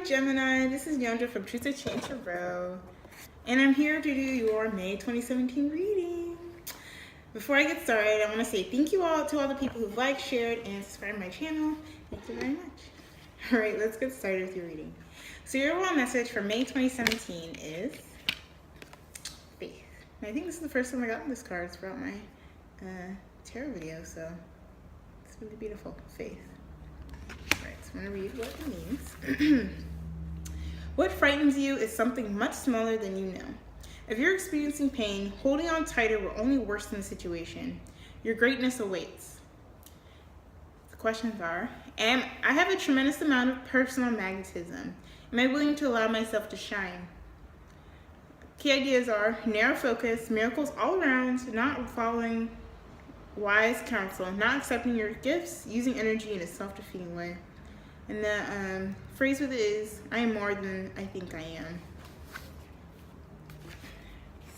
Gemini. This is Yondra from Truth or Change Tarot, and I'm here to do your May 2017 reading. Before I get started, I want to say thank you all to all the people who've liked, shared, and subscribed to my channel. Thank you very much. All right, let's get started with your reading. So your overall message for May 2017 is faith. And I think this is the first time I got this card throughout my tarot video, so it's really beautiful. Faith. I'm going to read what it means. What frightens you is something much smaller than you know. If you're experiencing pain, holding on tighter will only worsen the situation. Your greatness awaits. The questions are, I have a tremendous amount of personal magnetism. Am I willing to allow myself to shine? Key ideas are narrow focus, miracles all around, not following wise counsel, not accepting your gifts, using energy in a self-defeating way. And the phrase with it is, I am more than I think I am.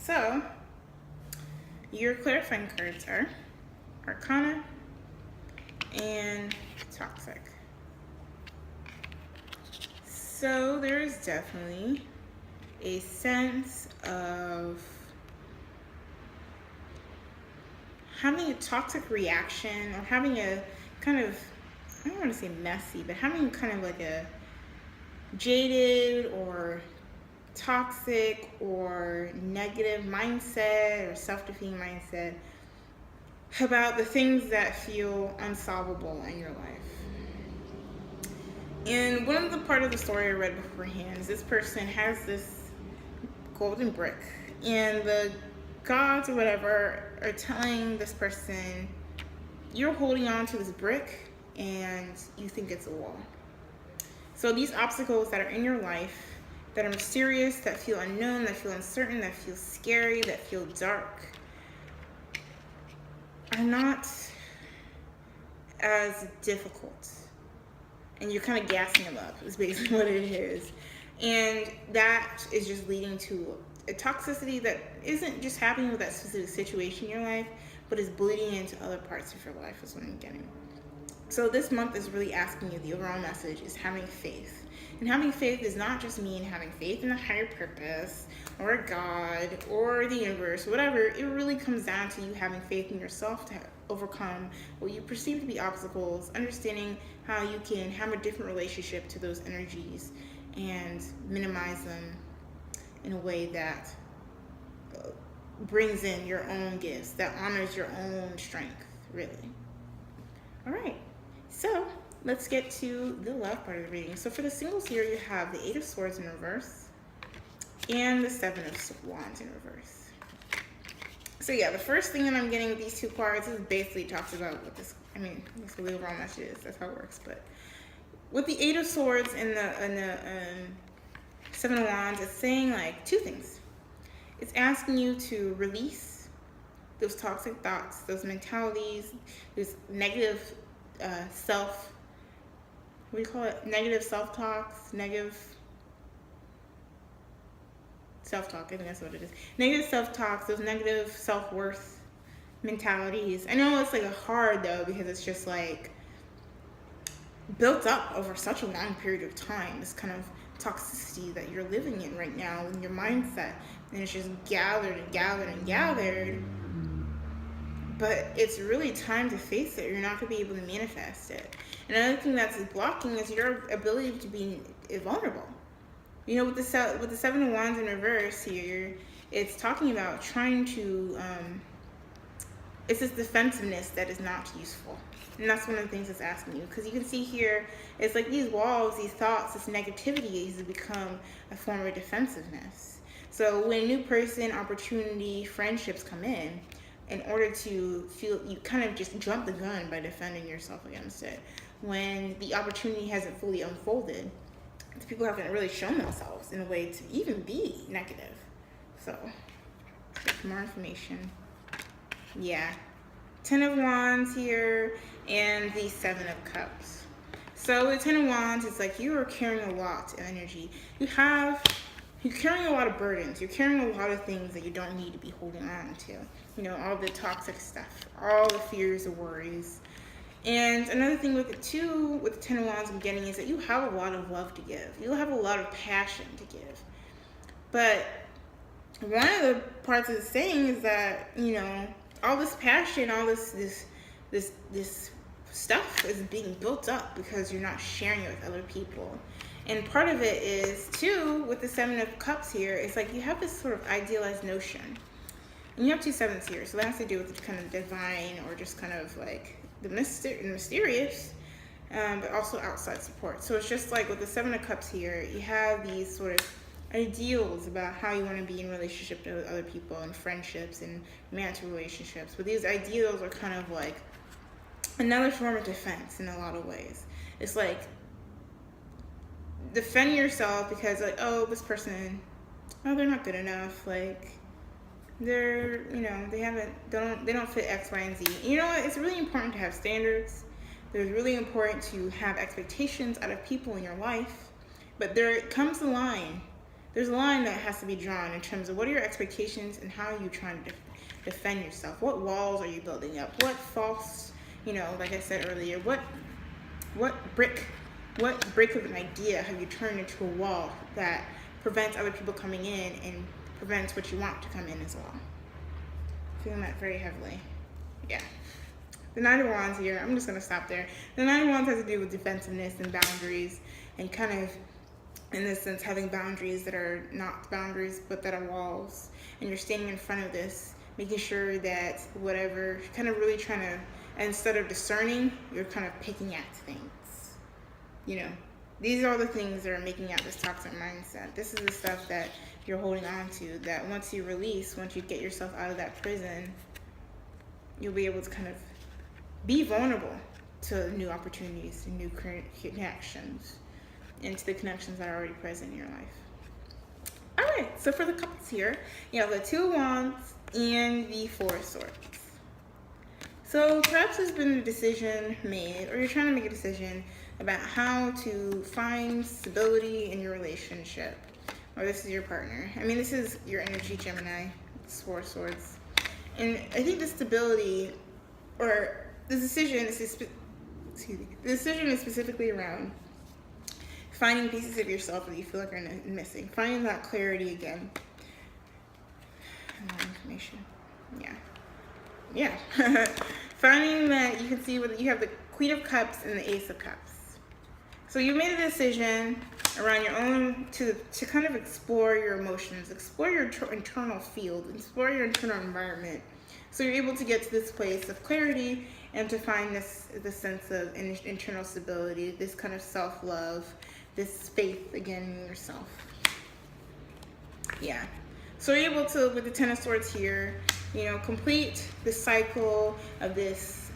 So, your clarifying cards are Arcana and Toxic. So, there is definitely a sense of having a toxic reaction or having a kind of, I don't want to say messy, but having kind of like a jaded or toxic or negative mindset or self-defeating mindset about the things that feel unsolvable in your life. And one of the part of the story I read beforehand is this person has this golden brick, and the gods or whatever are telling this person, you're holding on to this brick and you think it's a wall. So these obstacles that are in your life, that are mysterious, that feel unknown, that feel uncertain, that feel scary, that feel dark, are not as difficult. And you're kind of gassing them up, is basically what it is. And that is just leading to a toxicity that isn't just happening with that specific situation in your life, but is bleeding into other parts of your life, is what I'm getting. So this month is really asking you, the overall message is having faith. And having faith does not just mean having faith in a higher purpose or a God or the universe, whatever. It really comes down to you having faith in yourself to overcome what you perceive to be obstacles, understanding how you can have a different relationship to those energies and minimize them in a way that brings in your own gifts, that honors your own strength, really. All right. So let's get to the love part of the reading. So for the singles here, you have the Eight of Swords in reverse and the Seven of Wands in reverse. So yeah, the first thing that I'm getting with these two cards is basically talks about what this, that's what the overall message is. That's how it works. But with the Eight of Swords and the Seven of Wands, it's saying like two things. It's asking you to release those toxic thoughts, those mentalities, those negative negative self-talks, negative self-talk, I think that's what it is. Negative self-talks, those negative self-worth mentalities. I know it's like hard though, because it's just like built up over such a long period of time, this kind of toxicity that you're living in right now in your mindset, and it's just gathered and gathered and gathered. But it's really time to face it. You're not going to be able to manifest it. Another thing that's blocking is your ability to be vulnerable. You know, with the Seven of Wands in reverse here, it's talking about trying to, it's this defensiveness that is not useful. And that's one of the things it's asking you. Because you can see here, it's like these walls, these thoughts, this negativity has become a form of defensiveness. So when a new person, opportunity, friendships come in order to feel, you kind of just jump the gun by defending yourself against it. When the opportunity hasn't fully unfolded, people haven't really shown themselves in a way to even be negative. So, more information. Yeah. 10 of Wands here and the 7 of Cups. So the 10 of Wands, it's like you are carrying a lot of energy. You're carrying a lot of burdens. You're carrying a lot of things that you don't need to be holding on to. You know, all the toxic stuff, all the fears, the worries. And another thing with it too, with the Ten of Wands I'm getting, is that you have a lot of love to give. You have a lot of passion to give. But one of the parts of the saying is that, you know, all this passion, all this stuff is being built up because you're not sharing it with other people. And part of it is too, with the Seven of Cups here, it's like you have this sort of idealized notion. And you have two sevens here, so that has to do with the kind of divine, or just kind of like the mysterious, but also outside support. So it's just like with the Seven of Cups here, you have these sort of ideals about how you want to be in relationship to other people, and friendships and romantic relationships. But these ideals are kind of like another form of defense in a lot of ways. It's like defend yourself because, like, oh, this person, oh, they're not good enough, like they're, you know, they don't fit X, Y, and Z. You know what? It's really important to have standards. It's really important to have expectations out of people in your life. But there comes a line. There's a line that has to be drawn in terms of what are your expectations and how are you trying to defend yourself. What walls are you building up? What false, you know, like I said earlier, what brick of an idea have you turned into a wall that prevents other people coming in and prevents what you want to come in as well? Feeling that very heavily. Yeah. The Nine of Wands here, I'm just going to stop there. The Nine of Wands has to do with defensiveness and boundaries, and kind of, in this sense, having boundaries that are not boundaries but that are walls. And you're standing in front of this, making sure that whatever, kind of really trying to, instead of discerning, you're kind of picking at things. You know, these are all the things that are making out this toxic mindset. This is the stuff that you're holding on to, that once you release, once you get yourself out of that prison, you'll be able to kind of be vulnerable to new opportunities and new connections, and to the connections that are already present in your life. All right, so for the couples here, you have the Two of Wands and the Four of Swords. So perhaps there's been a decision made, or you're trying to make a decision about how to find stability in your relationship, or this is your partner. I mean, this is your energy, Gemini, it's Four of Swords. And I think the stability, or the decision is specifically around finding pieces of yourself that you feel like are missing, finding that clarity again. Information. Yeah. Finding that you can see whether you have the Queen of Cups and the Ace of Cups. So you made a decision around your own to kind of explore your emotions, explore your internal field, explore your internal environment. So you're able to get to this place of clarity and to find this sense of internal stability, this kind of self-love, this faith again in yourself. Yeah. So you're able to, with the Ten of Swords here, you know, complete the cycle of this,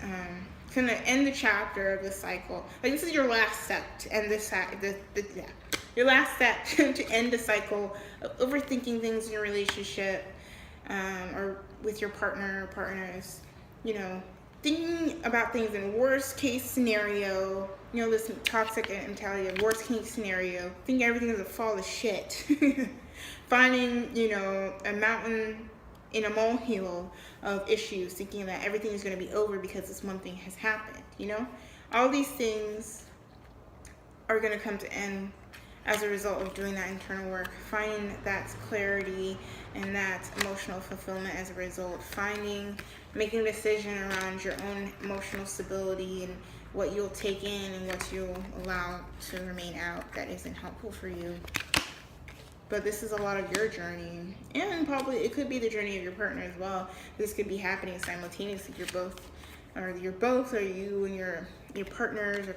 kind of end the chapter of the cycle. Like, this is your last step to end this, your last step to end the cycle of overthinking things in your relationship, or with your partner or partners, you know, thinking about things in worst case scenario, you know, this toxic mentality of worst case scenario, thinking everything is a fall of shit. Finding, you know, a mountain in a molehill of issues, thinking that everything is going to be over because this one thing has happened, you know? All these things are going to come to end as a result of doing that internal work, finding that clarity and that emotional fulfillment as a result, making a decision around your own emotional stability and what you'll take in and what you'll allow to remain out that isn't helpful for you. But this is a lot of your journey, and probably it could be the journey of your partner as well. This could be happening simultaneously. You're both, or you and your partners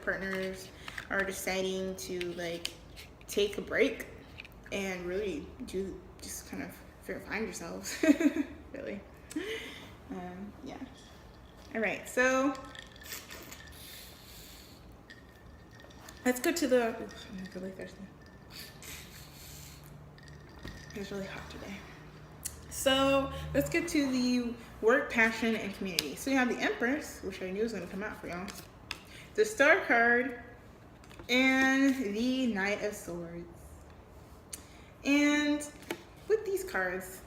are deciding to, like, take a break and really just kind of find yourselves. Really. Yeah. All right, so let's go to the, I'm really thirsty. It's really hot today. So let's get to the work, passion, and community. So you have the Empress, which I knew was going to come out for y'all, the Star card, and the Knight of Swords. And with these cards,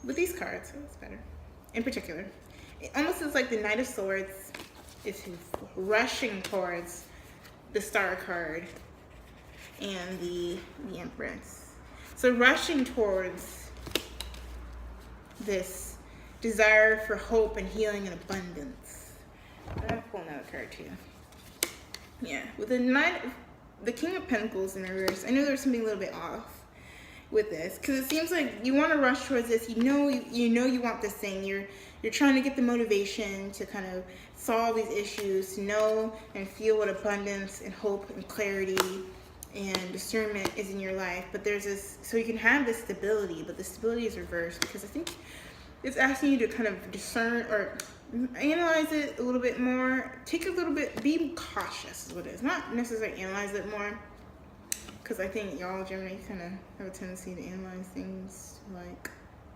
with these cards, so that's better. in particular. It almost is like the Knight of Swords is rushing towards the Star card and the Empress. So rushing towards this desire for hope and healing and abundance. I'm gonna pull another card too. Yeah, with the King of Pentacles in reverse, I know there's something a little bit off with this, because it seems like you want to rush towards this. You know you want this thing. You're trying to get the motivation to kind of solve these issues, to know and feel what abundance and hope and clarity and discernment is in your life. But there's this, so you can have this stability, but the stability is reversed, because I think it's asking you to kind of discern or analyze it a little bit more. Take a little bit, be cautious is what it is. Not necessarily analyze it more, because I think y'all Gemini kind of have a tendency to analyze things like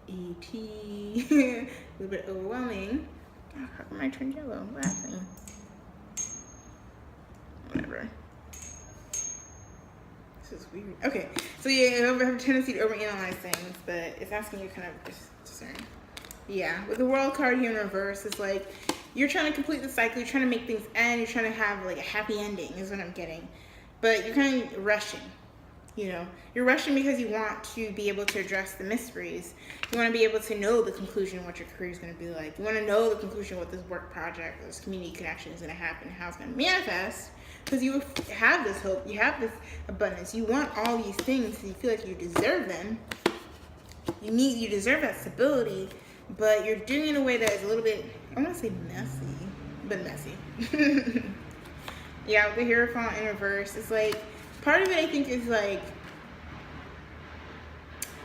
ET, a little bit overwhelming. Oh, how come I turned yellow? What happened? Whatever. This is weird. Okay, so yeah, I have a tendency to overanalyze things, but it's asking you to kind of discern. Yeah, with the World card here in reverse, it's like you're trying to complete the cycle, you're trying to make things end, you're trying to have like a happy ending is what I'm getting. But you're kind of rushing, you know. You're rushing because you want to be able to address the mysteries. You want to be able to know the conclusion of what your career is going to be like. You want to know the conclusion of what this work project, this community connection is going to happen, how it's going to manifest. Because you have this hope, you have this abundance, you want all these things, and you feel like you deserve them. You deserve that stability. But you're doing it in a way that is a little bit, I want to say messy, but messy. Yeah, with the Hierophant in reverse, it's like, part of it I think is like,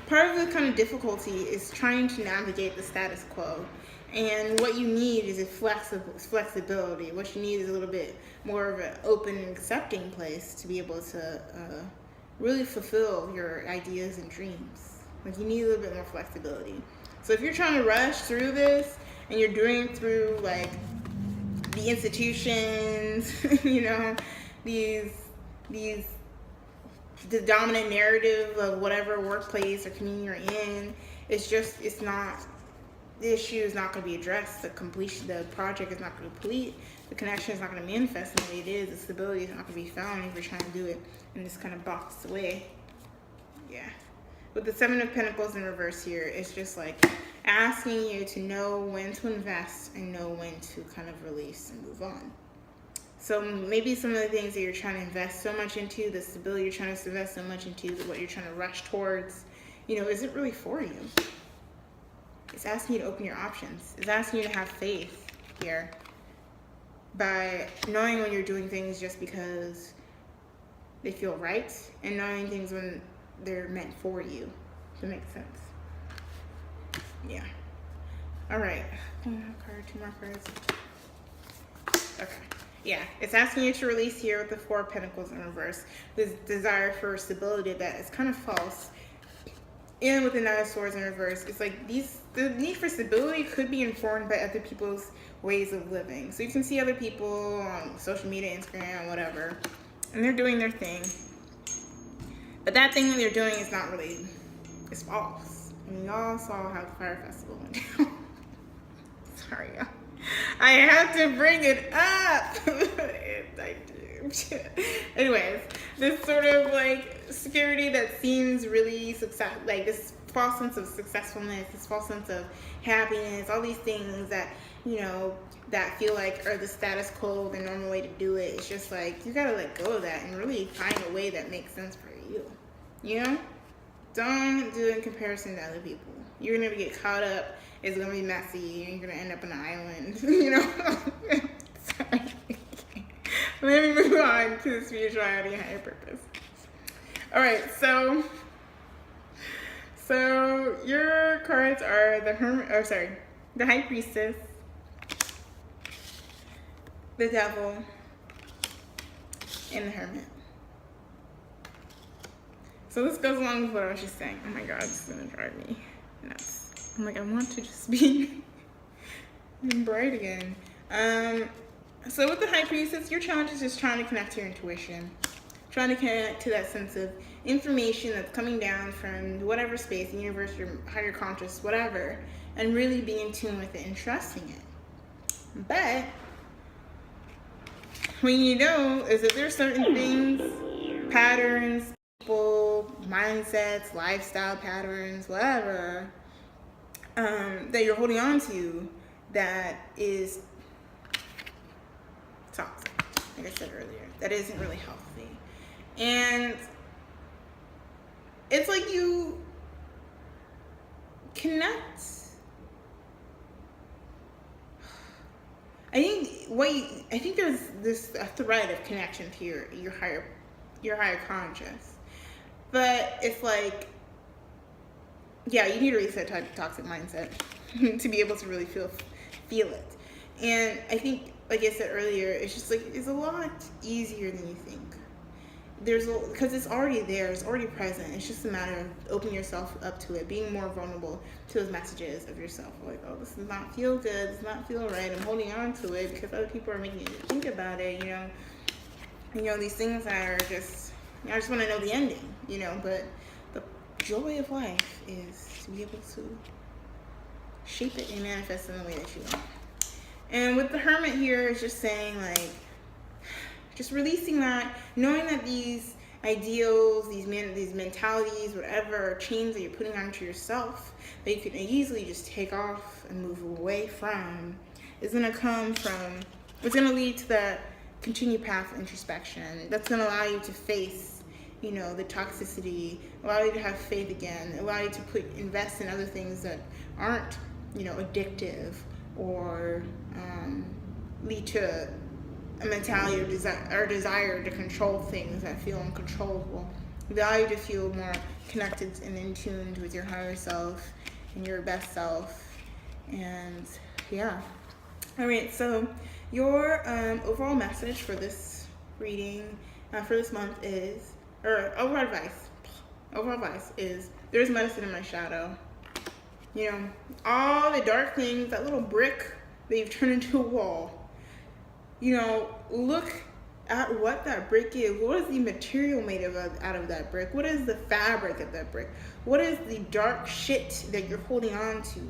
part of the kind of difficulty is trying to navigate the status quo. And what you need is a flexibility. What you need is a little bit more of an open and accepting place to be able to really fulfill your ideas and dreams. Like, you need a little bit more flexibility. So if you're trying to rush through this and you're doing it through like the institutions, you know, the dominant narrative of whatever workplace or community you're in, the issue is not going to be addressed. The project is not going to complete. The connection is not going to manifest in the way it is. The stability is not going to be found if you're trying to do it in this kind of boxed way. Yeah. With the Seven of Pentacles in reverse here, it's just like asking you to know when to invest and know when to kind of release and move on. So maybe some of the things that you're trying to invest so much into, the stability you're trying to invest so much into, what you're trying to rush towards, you know, isn't really for you. It's asking you to open your options. It's asking you to have faith here by knowing when you're doing things just because they feel right, and knowing things when they're meant for you. If that makes sense. Yeah. All right. One card, two more cards. Okay. Yeah. It's asking you to release here with the Four of Pentacles in reverse. This desire for stability that is kind of false. And with the Nine of Swords in reverse, it's like the need for stability could be informed by other people's ways of living. So you can see other people on social media, Instagram, whatever, and they're doing their thing. But that thing that they're doing is not really, it's false. I mean, y'all saw how the Fire Festival went down. Sorry, y'all. I have to bring it up. I do. Anyways, this sort of like security that seems really like this false sense of successfulness, this false sense of happiness, all these things that, you know, that feel like are the status quo, the normal way to do it. It's just like, you gotta let go of that and really find a way that makes sense for you. You know? Don't do it in comparison to other people. You're gonna get caught up. It's gonna be messy. You're gonna end up on an island. You know? Sorry. Let me move on to the spirituality and higher purpose. All right, so your cards are the High Priestess, the Devil, and the Hermit. So this goes along with what I was just saying. Oh my God, this is gonna drive me nuts. I'm like, I want to just be bright again. So with the High Priestess, your challenge is just trying to connect to your intuition, trying to connect to that sense of information that's coming down from whatever space, the universe, your higher conscious, whatever, and really being in tune with it and trusting it. But what you know is that there's certain things, patterns, people, mindsets, lifestyle patterns, whatever, that you're holding on to that is toxic, like I said earlier, that isn't really healthy. And it's like you connect. I think there's a thread of connection to your higher conscious, but it's like, yeah, you need to reset toxic mindset to be able to really feel it. And I think, like I said earlier, it's just like, it's a lot easier than you think. Because it's already there, it's already present. It's just a matter of opening yourself up to it, being more vulnerable to those messages of yourself. Like, oh, this does not feel good, this does not feel right. I'm holding on to it because other people are making me think about it, these things that are just, I just want to know the ending, but the joy of life is to be able to shape it and manifest in the way that you want. And with the Hermit here, it's just saying, like, just releasing that, knowing that these ideals, these mentalities, whatever chains that you're putting onto yourself, that you can easily just take off and move away from, is going to lead to that continued path of introspection. That's going to allow you to face, the toxicity, allow you to have faith again, allow you to invest in other things that aren't, addictive or lead to a mentality or desire to control things that feel uncontrollable. Allow you to feel more connected and in tune with your higher self and your best self. And yeah. All right, so your overall message for this reading for this month is, or overall advice is, there's medicine in my shadow. All the dark things, that little brick that you've turned into a wall, look at what that brick is. What is the material made out of that brick? What is the fabric of that brick? What is the dark shit that you're holding on to,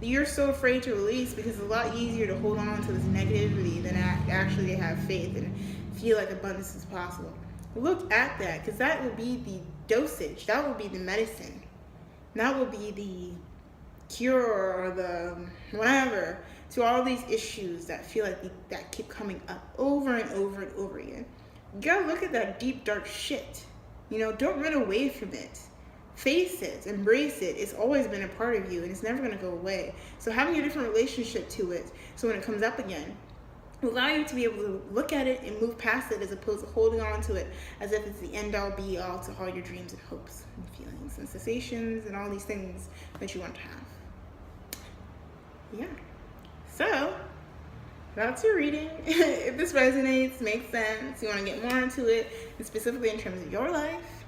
that you're so afraid to release, because it's a lot easier to hold on to this negativity than actually have faith and feel like abundance is possible. Look at that, because that will be the dosage. That will be the medicine. That will be the cure or the whatever to all these issues that feel like that keep coming up over and over and over again. You gotta look at that deep, dark shit. Don't run away from it. Face it, embrace it. It's always been a part of you, and it's never gonna go away. So having a different relationship to it, so when it comes up again, will allow you to be able to look at it and move past it, as opposed to holding on to it as if it's the end-all, be-all to all your dreams and hopes and feelings and sensations and all these things that you want to have. Yeah. So, that's your reading. If this resonates, makes sense, you want to get more into it, and specifically in terms of your life,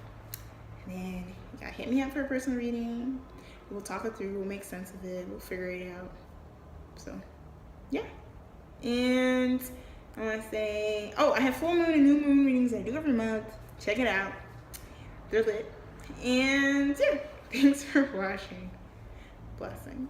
then you gotta hit me up for a personal reading. We'll talk it through, we'll make sense of it, we'll figure it out. So, yeah. And I want to say, I have full moon and new moon readings I do every month. Check it out. They're lit. And yeah, thanks for watching. Blessings.